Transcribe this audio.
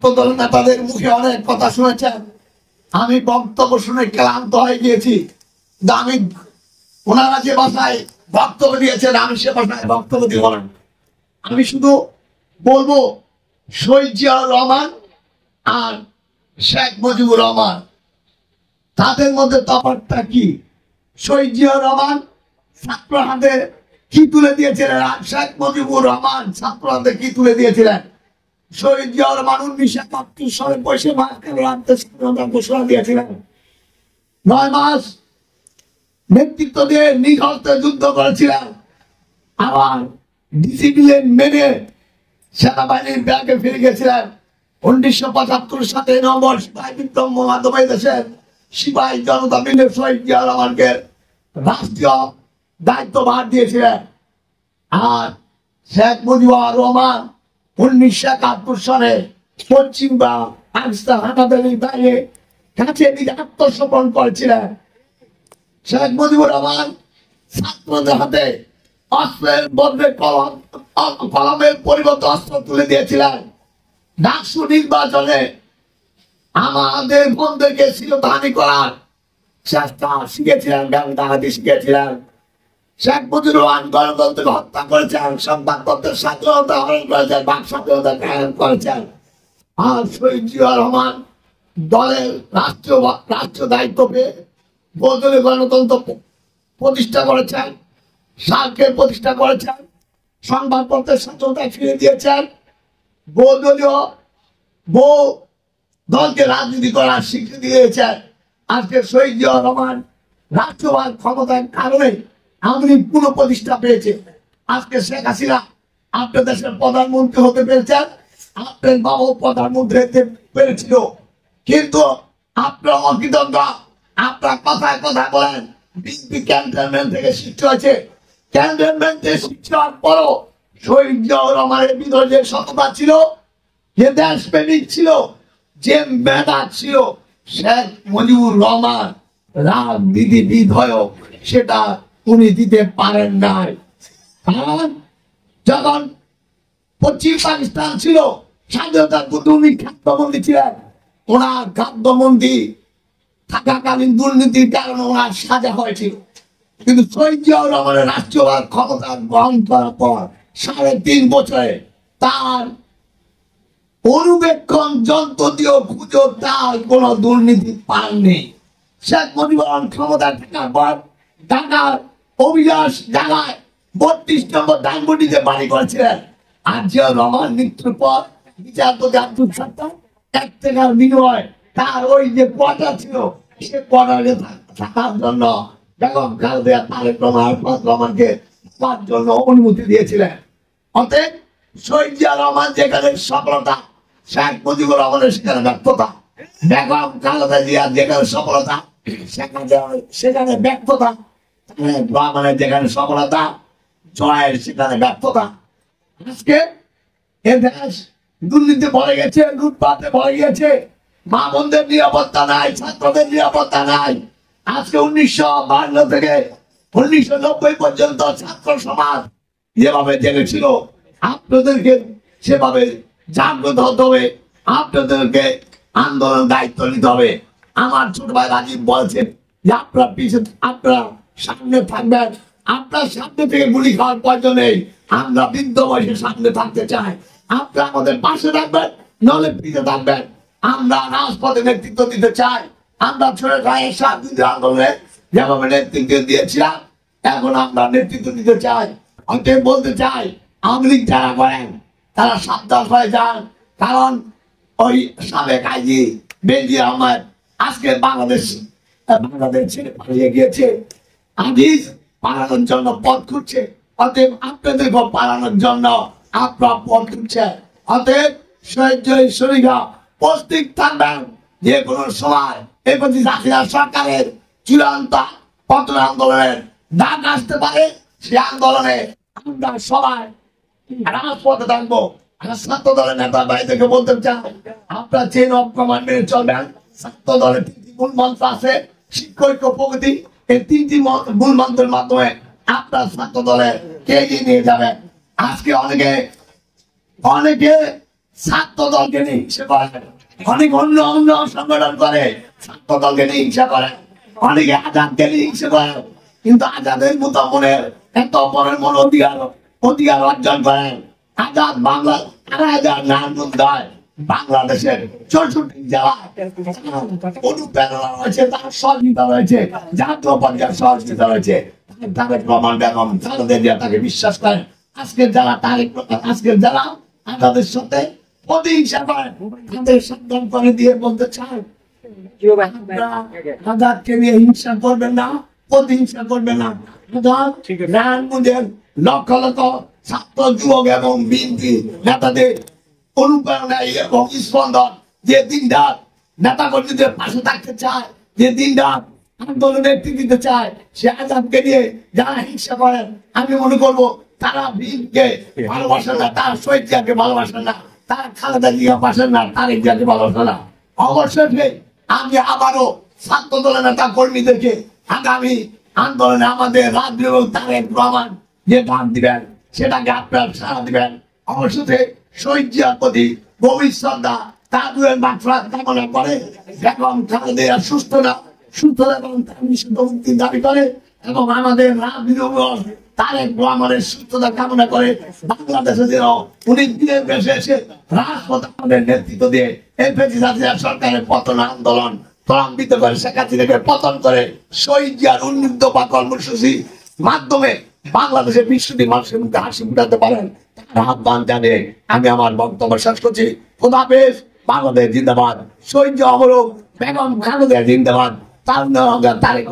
ছাত্রদল নেতাদের মুখে অনেক কথা শুনেছেন। আমি বক্তব্য শুনে ক্লান্ত হয়ে গিয়েছি। আমি ওনারা যে ভাষায় বক্তব্য দিয়েছেন আমি সে ভাষায় বক্তব্য দিব না। আমি শুধু বলবো শহীদ জিয়াউর রহমান আর শেখ মুজিবুর রহমান, তাদের মধ্যে তফাৎটা কি? শহীদ জিয়াউর রহমান ছাত্র হাতে কি তুলে দিয়েছিলেন, আর শেখ মুজিবুর রহমান ছাত্র হাতে কি তুলে দিয়েছিলেন? শহীদ জিয়াউর রহমান 1971 সালে 25 মার্চ স্বাধীনতা ঘোষণা দিয়েছিলেন। 9 মাস নেতৃত্ব দিয়ে নিঃশর্তে যুদ্ধ করেছিলেন। আবার ডিসিপ্লিন মেনে সেনাবাহিনীর ব্যাগে ফিরে গেছিলেন। 1975 সালে নম্বর সিপাহী বিপ্লব মাধ্যমে দেশের সিপাহী জনতা মিলে শহীদ জিয়াউর রহমানকে রাষ্ট্রীয় দায়িত্বভার দিয়েছিলেন। আর শেখ মুজিবুর রহমান 1971 সালে পশ্চিম বা পাকিস্তান হানাদারির বাইরে কাছে নিজে আত্মসমর্পণ করেছিলেন। শেখ মুজিবুর রহমান ছাত্রদের হাতে অস্ত্রের বদলে কলমের পরিবর্তে অস্ত্র তুলে দিয়েছিলেন। ডাকসু নির্বাচনে আমাদের বন্ধুকে শিরোধানি করার চেষ্টা শিখেছিলেন, ডাকাতি শিখেছিলেন। শেখ মুজিবুর রহমান গণতন্ত্রকে হত্যা করেছেন, সংবাদপত্রের স্বাধীনতা হরণ করেছেন, বাক স্বাধীনতা কায়েম করেছেন। আর শহীদ জিয়াউর রহমান দলের রাষ্ট্রীয় দায়িত্ব পেয়ে বহুদলীয় গণতন্ত্র প্রতিষ্ঠা করেছেন, সার্ককে প্রতিষ্ঠা করেছেন, সংবাদপত্রের স্বাধীনতা ফিরে দিয়েছেন, বহুদলীয় বহু দলকে রাজনীতি করার স্বীকৃতি দিয়েছেন। আজকে শহীদ জিয়াউর রহমান রাষ্ট্রবাদ ক্ষমতার কারণে আওয়ামী লীগ পুনঃপ্রতিষ্ঠা পেয়েছে। আজকে শেখ হাসিনা আপনার দেশের প্রধানমন্ত্রী হতে পেরেছেন, আপনার বাবাও প্রধানমন্ত্রী হতে পেরেছিল, কিন্তু আপনার অকৃতজ্ঞ। আপনার কথায় কথা বলেন বিএনপি ক্যান্টনমেন্ট থেকে সৃষ্টি হয়েছে। ক্যান্টনমেন্টে সৃষ্টি হওয়ার পরও শহীদ জিয়াউর রহমানের ভিতরে যে সততা ছিল, যে দেশপ্রেমিক ছিল, যে মেধা ছিল, শেখ মুজিবুর রহমান রাজনীতিবিদ হয়েও সেটা উনি দিতে পারেন নাই। কারণ যখন পশ্চিম পাকিস্তান ছিল স্বাধীনতার পূর্বে উনি খাদ্যমন্ত্রী ছিলেন। ওনার খাদ্যমন্ত্রী থাকাকালীন দুর্নীতির কারণে ওনার সাজা হয়েছিল। কিন্তু শহীদ জিয়াউর রহমানের রাষ্ট্রীয়ভাবে ক্ষমতা গ্রহণ করার পর 3.5 বছরে তার অনুবেক্ষণ যন্ত্র দিয়েও খুঁজো তার কোন দুর্নীতি পাননি। শেখ মুজিবুর রহমান ক্ষমতা থাকার পর ঢাকার অভিলাষ জায়গায় 32 নম্বর ধানমন্ডিতে বাড়ি করেছিলেন। আর জিয়াউর রহমান মৃত্যুর পর বিচারপতি আব্দুল সাত্তার 1 টাকার বিনিময়ে তার ওই যে কোয়ার্টার ছিল সে কোয়ার্টারে থাকার জন্য বেগম খালেদা তারেক রহমানকে তার জন্য অনুমতি দিয়েছিলেন। অতএব শহীদ জিয়াউর রহমান যেখানে সফলতা, শেখ মুজিবুর রহমানের সেখানে ব্যর্থতা। বেগম খালেদা জিয়ার যেখানে সফলতা সেখানে ব্যর্থতা। রহমানের যেখানে সফলতা, জয়ের সেখানে ব্যর্থতা। আজকে এ দেশ দুর্নীতি ভরে গেছে, লুটপাটে ভরে গেছে, মা বোনদের নিরাপত্তা নাই, ছাত্রদের নিরাপত্তা নাই। আজকে 1952 থেকে 1990 পর্যন্ত ছাত্র সমাজ যেভাবে জেগেছিল, আপনাদেরকে সেভাবে জাগ্রত হতে হবে, আপনাদেরকে আন্দোলন দায়িত্ব নিতে হবে। আমার ছোট ভাই রাজীব বলছে যে আপনারা সামনে থাকবেন, আপনার সামনে থেকে গুলি খাওয়ার প্রয়োজন নেই। আমরা বৃদ্ধ বয়সে সামনে থাকতে চাই, আপনারা আমাদের পাশে থাকবেন, নলে পিছিয়ে থাকবেন। আমরা রাজপথে নেতৃত্ব দিতে চাই। আমরা ছোট ভাইয়ের স্বাধীনতা আন্দোলনে যেভাবে নেতৃত্ব দিয়েছিলাম, এখন আমরা নেতৃত্ব দিতে চাই। অতএব বলতে চাই, আওয়ামী লীগ যারা করেন তারা সাবধান হয়ে যান। কারণ ওই সাবেক আইজি বেনজির আহমেদ আজকে বাংলাদেশ ছেড়ে পালিয়ে গিয়েছে। আজিজ পালানোর জন্য পথ খুঁজছে। অতএব আপনাদেরকে পালানোর জন্য আপনার পথ খুঁজছে। অতএব শরীরা প্রস্তুত থাকবেন, যে কোনো সময় এই প্রতি সরকারের চূড়ান্ত পতন আন্দোলনের ডাক আসতে পারে। সে আন্দোলনে আমরা সবাই রাজপথে থাকবো। ছাত্র দলের নেতা ভাইদেরকে বলতে চাই, আপনারা চেইন অফ কমান্ড মেনে চলবেন। ছাত্র দলের 3টি মূল মন্ত্র আছে, শিক্ষৈক্য প্রগতি। এই 3টি মূল মন্ত্রের মাধ্যমে আপনার ছাত্র দলের কে এগিয়ে নিয়ে যাবেন। আজকে অনেকে ছাত্র দলকে নিয়ে হিংসা করে, অনেক অন্য অন্য সংগঠন করে ছাত্র দলকে নিয়ে হিংসা করে, অনেকে আজাদকে নিয়ে হিংসা করে, কিন্তু আজাদের মতো মনের এত অপরের মন অধিকার অর্জন করেন। আজাদ বাংলা 4,000 নারায়ণগঞ্জ দেয় বাংলাদেশের 64 জেলায় অনুপ্রেরণা রয়েছে, তার সহযোগিতা রয়েছে, জাতীয় পর্যায়ের সহযোগিতা রয়েছে। তারেক রহমান বেগম খালেদা জিয়া তাকে বিশ্বাস করেন। আজকের যারা আজাদের সাথে প্রতিহিংসা করেন, তাদের সাবধান করে দিয়ে বলতে চান আজাদকে নিয়ে হিংসা করবেন না, প্রতিহিংসা করবেন না। আজাদ নারায়ণগঞ্জের লক্ষ লক্ষ ছাত্র যুবক এবং বিএনপি নেতাদের অনুপ্রেরণায় এবং স্পন্দন, যে দিন রাত নেতা কর্মীদের পাশে থাকতে চায়, যে দিন রাত আন্দোলনের নেতৃত্ব দিতে চায়, সে আজাদকে নিয়ে যারা হিংসা করেন, আমি মনে করবো তারা বিএনপিকে ভালোবাসেন না, তারা শহীদ জিয়াকে ভালোবাসেন না, তারা খালেদা জিয়া বাসেন না, তারেক জিয়াকে ভালোবাসেন না। অবশ্যই আমি আবারও ছাত্র দলের নেতা কর্মীদেরকে আগামী আন্দোলনে আমাদের রাজ্য এবং তারেক রহমান যে গান দিবেন সেটাকে আপনার সারা দিবেন। অবশ্যই শহীদ জিয়ার প্রতি গভীর শ্রদ্ধা, তার মাত্রাত কামনা করে এবং খালেদা সুস্থতা এবং তার নিষিদ্ধ মুক্তির দাবি করে এবং আমাদের রাজনীতি তারেক রহমানের সুস্থতা কামনা করে বাংলাদেশে যেন উনি দিনের বেশে এসে রাজপথ আমাদের নেতৃত্ব দিয়ে এই ফ্যাসিস্ট সরকারের পতন আন্দোলন ত্বরান্বিত করে শেখ হাসিনাকে পতন করে শহীদ জিয়ার উন্নীত বা কর্মসূচি মাধ্যমে বাংলাদেশের বিশ্বটি মানুষের মুখে হাসি ফুটাতে পারেন, আহ্বান জানিয়ে আমি আমার বক্তব্য শেষ করছি। খোদা হাফেজ। বাংলাদেশ জিন্দাবাদ। শহীদ জিয়া অমর হোক। বেগম খালেদা জিন্দাবাদ। তারেক